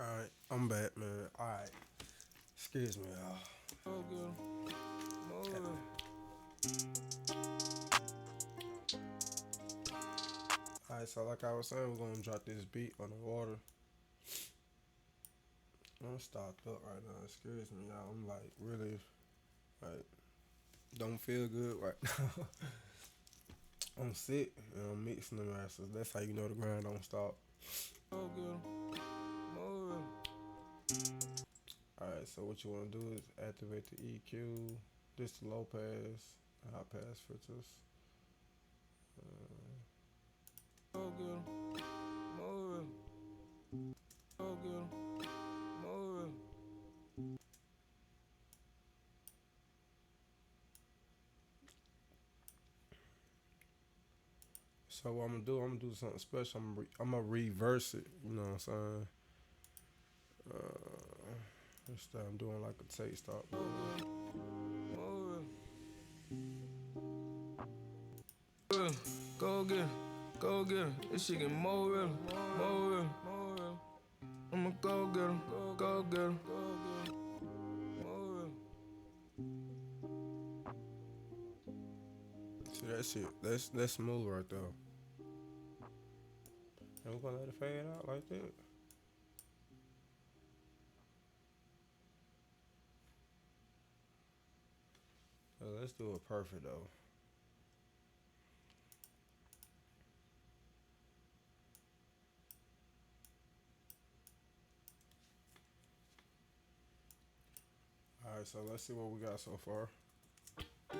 Alright, I'm back, man. Alright, excuse me, y'all. Oh, good. Oh, Alright, so like I was saying, we're gonna drop this beat on the water. I'm stopped up right now. Excuse me, y'all. I'm like really, like, don't feel good right now. I'm sick and I'm mixing the masters. That's how you know the grind don't stop. good. Oh, Alright, so what you wanna do is activate the EQ, this the low pass, high pass filters. good. Oh, good. Oh, So what I'm gonna do something special. I'm gonna reverse it. You know what I'm saying? Instead, I'm doing like a tape stop. oh, go get it. Go get it. This shit get more real. More real. More real. I'ma go get him. Go get him. Go get him. More real. See that shit? That's smooth right there. And we're gonna let it fade out like that. So let's do it perfect though. Alright, so let's see what we got so far. I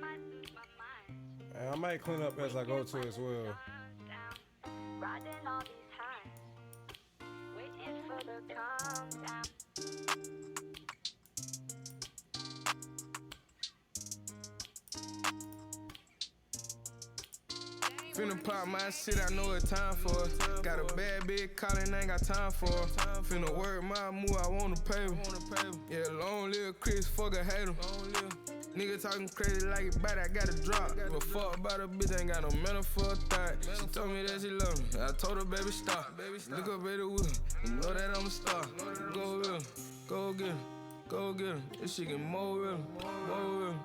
might lose my mind. And I might clean up as I go to as well. Riding all these highs, waiting for the calm down. Finna pop my shit, I know it's time for it. Got a bad bitch calling, ain't got time for it. Finna work my move, I wanna pay him. Yeah, long live Chris, fuck a hater. Nigga talking crazy like it bad, I gotta drop. But fuck about a bitch, ain't got no mental for a thought. She told me that she love me, I told her baby stop. Look up at the wheel, you know that I'm a star. Go real, go get it, go get it. This shit get more real, more real.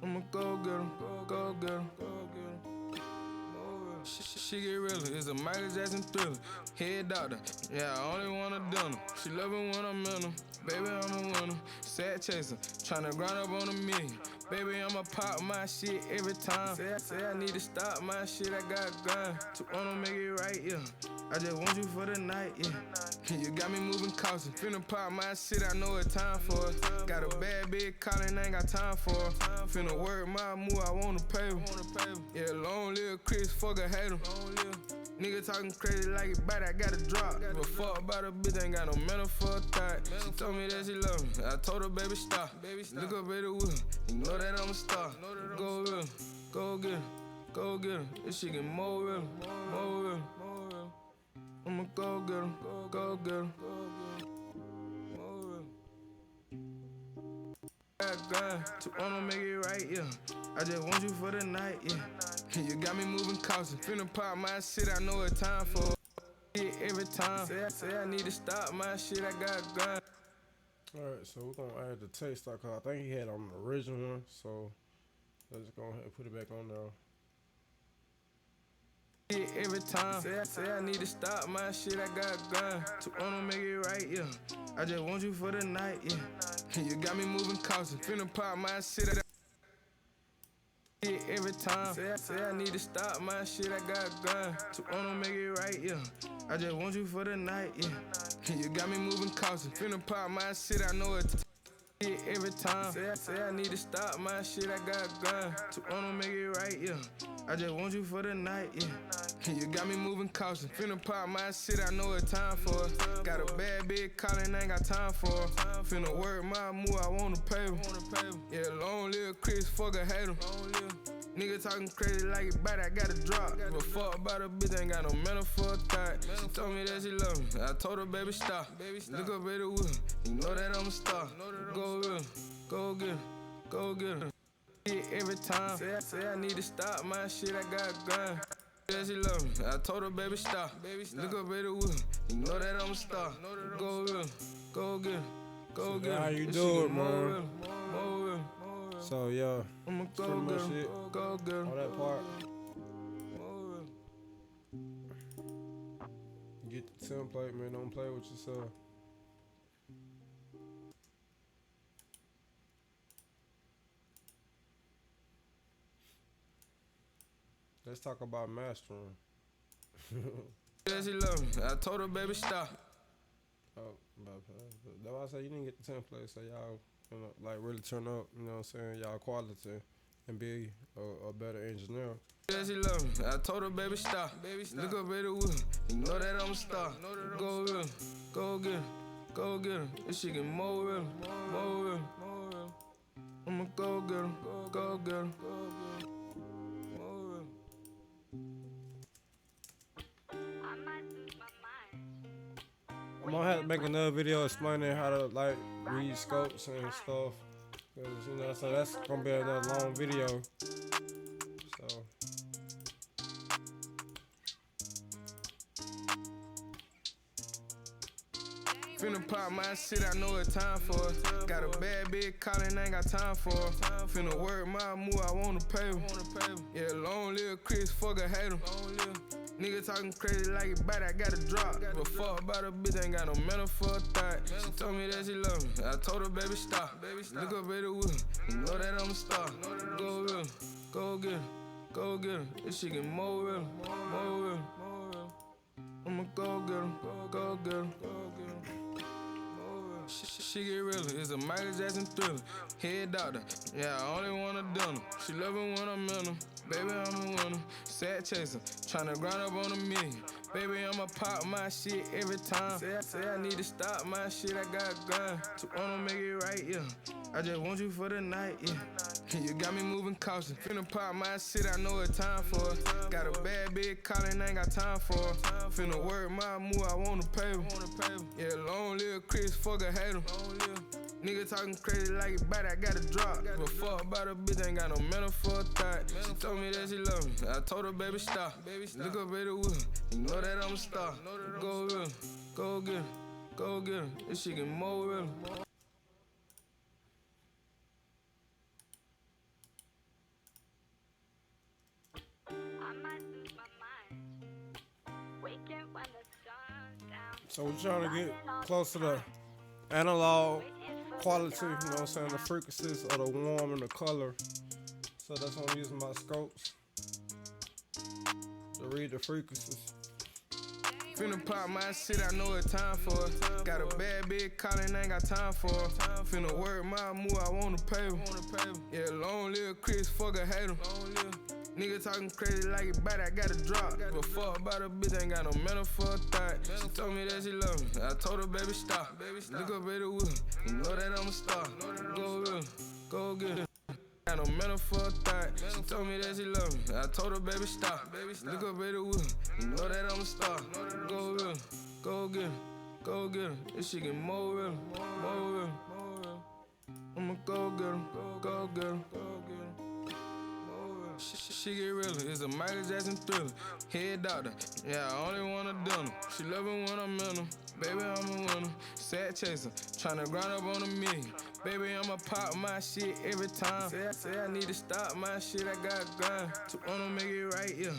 I'ma go get him, go get him, go get him. She get realer, it's a Michael Jackson thriller. Head doctor, yeah, I only want a dinner. She love it when I'm in her, baby, I'm a winner. Sad chaser, tryna grind up on a million. Baby, I'ma pop my shit every time. Say I need to stop my shit, I got grind. To wanna make it right, yeah. I just want you for the night, yeah. You got me moving cautious. Finna pop my shit, I know it's time for it. Got a bad bitch calling, ain't got time for it. Finna work my move, I wanna pay him. Yeah, long live Chris, fuck a hater. Nigga talking crazy like it bad, I gotta drop. But fuck about a bitch, ain't got no mental for a thought. She told me that she love me, I told her baby stop. Look up at the wheel, you know that I'm a star. Go real, go get it, go get it. This shit get more real, more real. I'ma go get him, go get him. Got grind, to wanna make it right, yeah. I just want you for the night, yeah. You got me moving cautious. Finna pop my shit, I know it's time for it every time. Say I need to stop my shit, I got grind. Alright, so we're gonna add the tape stop because I think he had on the original one. So let's go ahead and put it back on there. Every time, say I need to stop my shit, I got grind. To wanna make it right, yeah. I just want you for the night, yeah. You got me moving cautious. Finna pop my shit, every time, say I need to stop my shit, I got grind. To wanna make it right, yeah. I just want you for the night, yeah. You got me moving cautious. Finna pop my shit, I know it's every time, say I need to stop my shit, I got grind. To wanna make it right, yeah. I just want you for the night, yeah. You got me moving cautious. Finna pop my shit, I know it's time for it. Got a bad bitch calling, ain't got time for it. Finna work my move, I wanna pay him. Yeah, long live Chris, fuck a hater. Nigga talking crazy like it bad, I gotta drop. But fuck about a bitch, ain't got no mental for a thought. She told me that she love me, I told her baby stop. Look up at the wheel, you know that I'm a star. Go real, go get it, go get it. Every time, say I need to stop my shit, I got grind. Yeah, she love me. I told her, baby, stop. Look up at the wheel. You know that I'm a star. Go real. Go get it. Go get it. How you This do shit it, more man? real. More real. So yeah, I'ma go pretty much get it. it. Go get it. All that part. More real. Get the template, man. Don't play with yourself. Let's talk about mastering. Yeah, she love me. I told her, baby, stop. Oh, that's why I say you didn't get the template, so y'all, you know, like really turn up. You know what I'm saying? Y'all quality and be a better engineer. Yeah, she love me. I told her, baby, stop. Look up at the wheel. You know that I'm a star. Go real. Go get it. Go get it. This shit get more real. More real. I'ma go get him. Go get him. More real. I might lose my mind. I'm gonna have to make another video explaining how to like read scopes and stuff. Cause you know, so that's gonna be another long video. So. Finna pop my shit, I know it's time for it. Got a bad bitch calling, ain't got time for it. Finna work my move, I wanna pay him. Yeah, long live Chris, fuck a hater. Nigga talking crazy like it bad, I gotta drop. But fuck about a bitch, ain't got no mental for a thought. She told me that she love me, I told her, baby, stop. Look up at the wheel, you know that I'm a star. Go real, go get it, go get it. This shit get more real, more real. I'ma go get him, go get him. She get realer, it's a Michael Jackson thriller. Head doctor, yeah, I only wanna dinner. She love it when I'm in her. Baby, I'm a winner. Sad chaser, tryna grind up on a million. Baby, I'ma pop my shit every time. Say I need to stop my shit, I got grind. To wanna make it right, yeah. I just want you for the night, yeah. You got me moving cautious. Finna pop my shit, I know it's time for it. Got a bad bitch calling, ain't got time for it. Finna work my move, I wanna pay him. Yeah, long live Chris, fuck a hater. Nigga talking crazy like it bad, I gotta drop. But fuck about a bitch, ain't got no mental for a thought. She told me that she love me, I told her, baby, stop. Look up at the wheel, you know that I'm a star. Go real, go get it, go get it. This shit get more real. I might lose my mind. Waking when the sun's down. So we're trying to get close to the analog quality, you know what I'm saying, the frequencies of the warm and the color. So that's why I'm using my scopes to read the frequencies. Finna pop my shit, I know it's time for it. Got a bad bitch calling, ain't got time for it. Finna work my move, I wanna pay him. Yeah, long live Chris, fuck a hater. Nigga talking crazy like it bad, I gotta drop. But fuck about a bitch, ain't got no mental for a thought. She told me that she love me, I told her, baby, stop. Look up at the wheel, you know that I'm a star. Go real, go get it. Got no mental for a thought. She told me that she love me, I told her, baby, stop. Look up at the wheel, you know that I'm a star. Go real, go get it, go get it. This shit get more real, more real. I'ma go get him, go get him. She get realer, it's a Michael Jackson thriller. Head doctor, yeah, I only wanna dinner. She love it when I'm in her. Baby, I'm a winner. Sad chaser, tryna grind up on a million. Baby, I'ma pop my shit every time. Say I need to stop my shit, I got grind. To wanna make it right, yeah.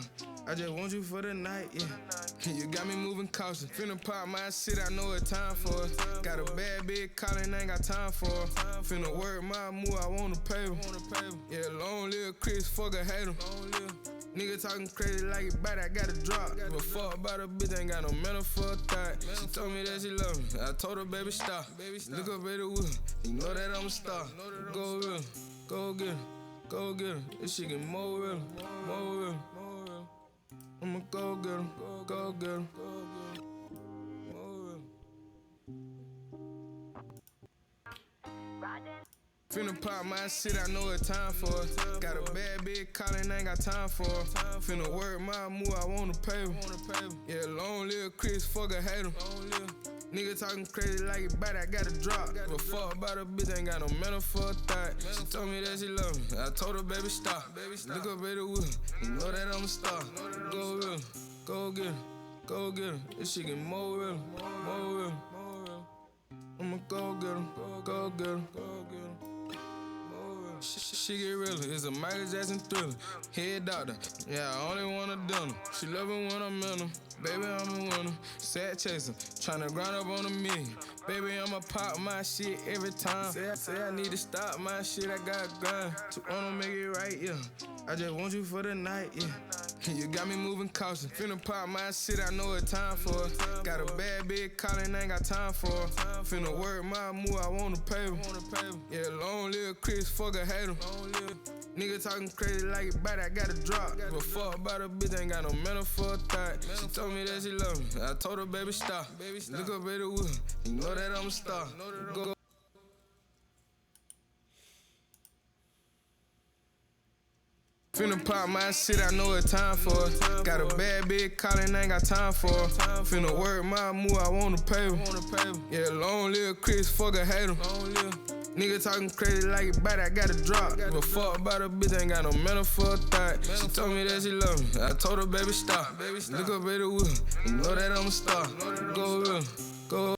I just want you for the night, yeah. You got me moving cautious. Finna pop my shit, I know it's time for it. Got a bad bitch calling, ain't got time for it. Finna work my move, I wanna pay him. Yeah, long live Chris, fuck a hater. Nigga talking crazy like it bad, I gotta drop. But fuck about a bitch, ain't got no mental for a thought. She told me that she love me, I told her, baby, stop. Look up at the wheel, you know that I'm a star. Go real, go get it, go get it. This shit get more real, more real. I'ma go get him, go get him. Finna pop my shit, I know it's time for it. Got a bad bitch calling, ain't got time for it. Finna work my move, I wanna pay him. Yeah, long live Chris, fuck a hater. Nigga talking crazy like it bad, I gotta drop. But fuck about a bitch, ain't got no mental for a thought. She told me that she love me, I told her baby stop. Look up at the wheel, you know that I'm a star. Go real, go get her, go get her. This shit get more real, more real. I'ma go get her, go get her, go get her. She get realer, it's a Michael Jackson thriller. Head doctor, yeah, I only want a dinner. She love it when I'm in her, baby, I'm a winner. Sad chaser, tryna grind up on a million. Baby, I'ma pop my shit every time. Say I need to stop my shit, I got grind. To wanna make it right, yeah. I just want you for the night, yeah. You got me moving cautious. Finna pop my shit, I know it's time for it. Got a bad bitch calling, ain't got time for it. Finna work my move, I wanna pay her. Yeah, long live Chris, fuck a hater. Nigga talking crazy like it bad, I gotta drop. But fuck about a bitch, ain't got no mental for a thought. She told me that she love me, I told her baby stop. Look up at the wheel, you know that I'm a star. Go. Finna pop my shit, I know it's time for it. Got a bad bitch calling, ain't got time for it. Finna work my move, I wanna pay her. Yeah, long live Chris, fuck a hater. Nigga talking crazy like it bad, I gotta drop. But fuck about a bitch, ain't got no mental for a thought. She told me that she love me, I told her baby stop. Look up at the wheel, you know that I'm a star. Go real, go.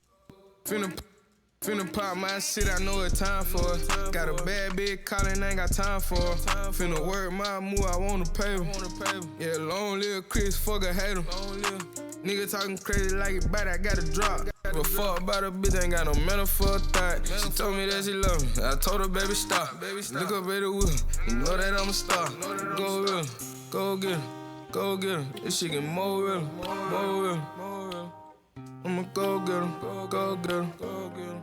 Finna pop my shit, I know it's time for it. Got a bad bitch calling, ain't got time for it. Finna work my move, I wanna pay her. Yeah, long live Chris, fuck a hater. Nigga talking crazy like it bad, I gotta drop. But fuck about a bitch, ain't got no mental for a thought. She told me that she love me, I told her baby stop. Look up at the wheel, you know that I'm a star. Go real, go get her, go get her. This shit get more real, more real. I'ma go get her, go get her, go get her.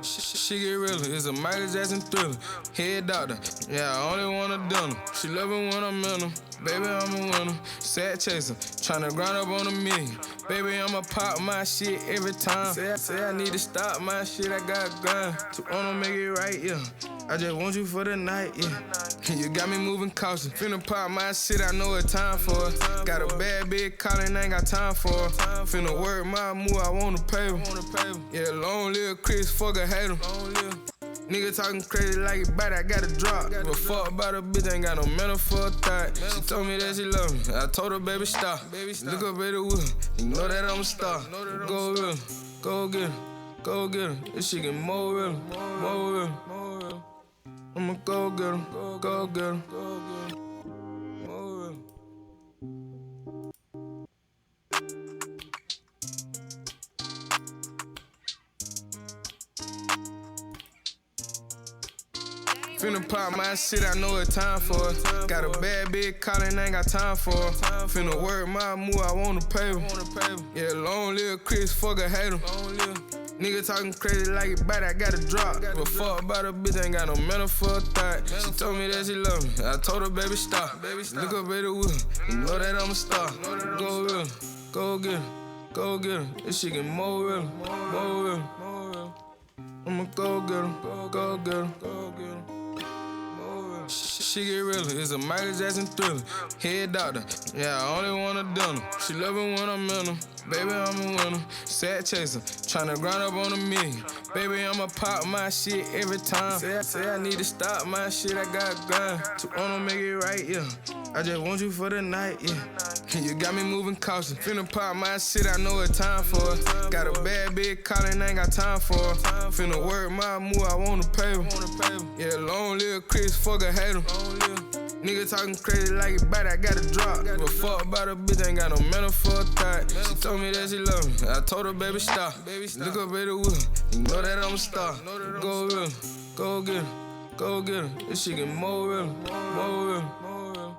She get realer, it's a Michael Jackson thriller. Head doctor, yeah, I only want a dinner. She love it when I'm in her, baby, I'm a winner. Sad chaser, tryna grind up on a million. Baby, I'ma pop my shit every time. Say I need to stop my shit, I got grind. To wanna make it right, yeah. I just want you for the night, yeah. You got me moving cautious. Finna pop my shit, I know it's time for it. Got a bad bitch calling, ain't got time for it. Finna work my move, I wanna pay her. Yeah, long live Chris, fuck a hater. Nigga talking crazy like it bad, I gotta drop. But fuck about a bitch, ain't got no mental for a thought. She told me that she love me, I told her baby stop. Look up at the wheel, you know that I'm a star. Go real, go get her, go get her. This shit get more real, more real. I'ma go get her, go get her, go get her. Finna pop my shit, I know it's time for it. Got a bad bitch calling, ain't got time for it. Finna work my move, I wanna pay her. Yeah, long live Chris, fuck a hater. Nigga talking crazy like it bad, I gotta drop. But fuck about a bitch, ain't got no mental for a thought. She told me that she love me, I told her baby stop. Look up at the wheel, you know that I'm a star. Go real, go get her, go get her. This shit get more real, more real. I'ma go get her, go get her, go get her. She get realer, it's a Michael Jackson thriller. Head doctor, yeah, I only want a dinner. She love it when I'm in her, baby, I'm a winner. Sad chaser, tryna grind up on a million. Baby, I'ma pop my shit every time. Say I need to stop my shit, I got grind. To wanna make it right, yeah. I just want you for the night, yeah. You got me moving cautious. Finna pop my shit, I know it's time for it. Got a bad bitch calling, ain't got time for it. Finna work my move, I wanna pay her. Yeah, long live Chris, fuck a hater. Nigga talking crazy like it bad, I gotta drop. But fuck about a bitch, ain't got no mental for a thought. She told me that she love me, I told her baby stop. Look up at the wheel, you know that I'm a star. Go real, go get her, go get her. This shit get more real, more real.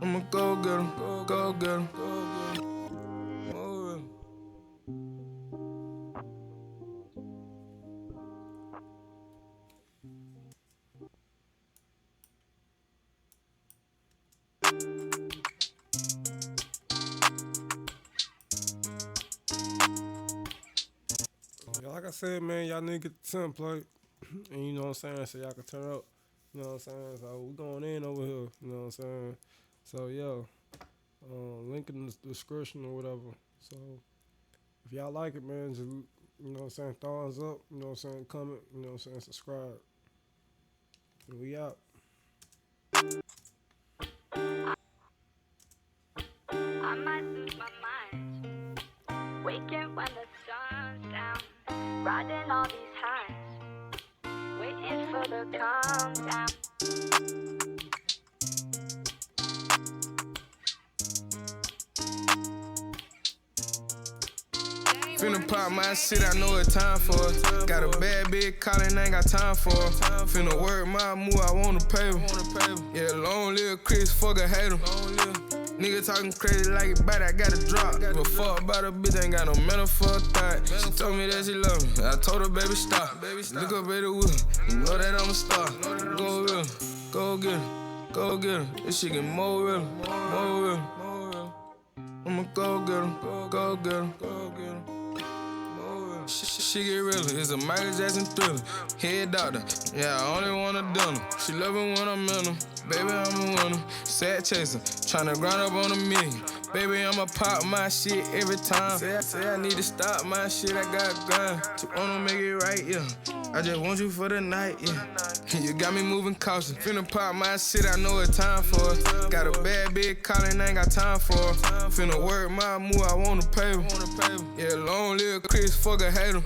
I'ma go get her, go get her, go get her. Like I said, man, y'all need to get the template. And you know what I'm saying? So y'all can turn up. You know what I'm saying? So we going in over here. You know what I'm saying? So, yeah. Link in the description or whatever. So, If y'all like it, man, just, you know what I'm saying, thumbs up, you know what I'm saying, comment, you know what I'm saying, subscribe. And we out. I might lose my mind. Waking when the sun's down. Riding all these highs. Waiting for the calm down. Finna pop my shit, I know it's time for it. Got a bad bitch calling, ain't got time for it. Finna work my move, I wanna pay her. Yeah, long live Chris, fuck a hater. Nigga talking crazy like it bad, I gotta drop. But fuck about a bitch, ain't got no mental for a thought. She told me that she love me, I told her, baby, stop. Look up at the wheel, you know that I'm a star. Go real, go get her, go get her. This shit get more real, more real. I'ma go get her, go get her, go get her. She get realer, it's a Michael Jackson thriller. Head doctor, yeah, I only want a dinner. She love it when I'm in her, baby, I'm a winner. Sad chaser, tryna grind up on a million. Baby, I'ma pop my shit every time. Say I need to stop my shit, I got grind. You wanna make it right, yeah. I just want you for the night, yeah. You got me moving cautious. Finna pop my shit, I know it's time for it. Got a bad bitch calling, ain't got time for it. Finna work my move, I wanna pay her. Yeah, long live Chris, fuck a hater.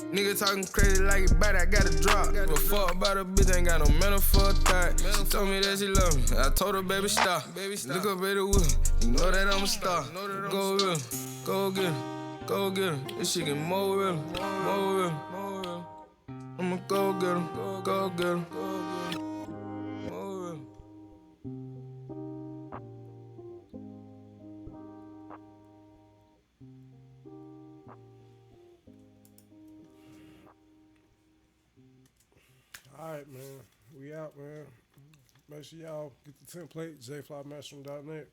Nigga talking crazy like it bad, I gotta drop. But fuck about a bitch, ain't got no mental for a thought. She told me that she love me, I told her, baby, stop. Look up at the wheel, you know that I'm a star. Go real, go get her, go get her. This shit get more real, more real. I'ma go get her, go get her. More real. Alright, man. We out, man. Make sure y'all get the template, JayFlyMastering.net.